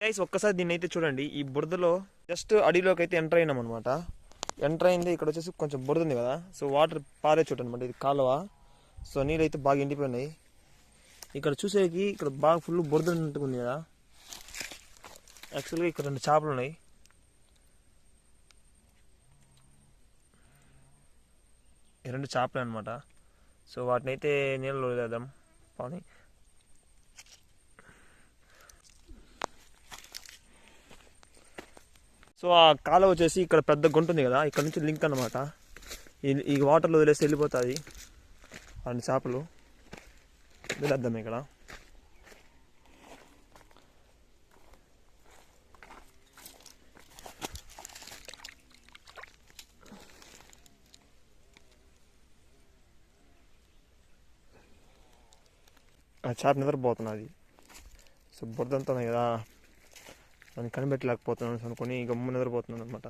Guys ఒక్కసారి దీన్ని అయితే చూడండి. ఈ బురదలో జస్ట్ అడవిలోకి అయితే ఎంటర్ అయినాం అనమాట. ఎంటర్ అయింది ఇక్కడ వచ్చేసి కొంచెం బురద ఉంది కదా, సో వాటర్ పారే చోటు అనమాట ఇది, కాలువ. సో నీళ్ళు అయితే బాగా ఎండిపోయినాయి. ఇక్కడ చూసేకి ఇక్కడ బాగా ఫుల్ బురద ఉన్నట్టుగా ఉంది కదా. యాక్చువల్గా ఇక్కడ 2 చేపలు ఉన్నాయి. ఈ 2 చేపలే అనమాట. సో వాటిని అయితే నీళ్ళలో వదిలేద్దాం పాని. సో ఆ కాలువ వచ్చేసి ఇక్కడ పెద్ద గుంట ఉంది కదా, ఇక్కడ నుంచి లింక్ అనమాట. ఈ వాటర్లో వదిలేసి వెళ్ళిపోతుంది 2 చేపలు. వదిలేద్దాం ఇక్కడ. ఆ చేప నిద్రపోతున్నది. సో బురదంతా ఉన్నాయి కదా, దాన్ని కనిపెట్టలేకపోతున్నాను అనుకుని గమ్ము నిద్రపోతున్నాను అనమాట.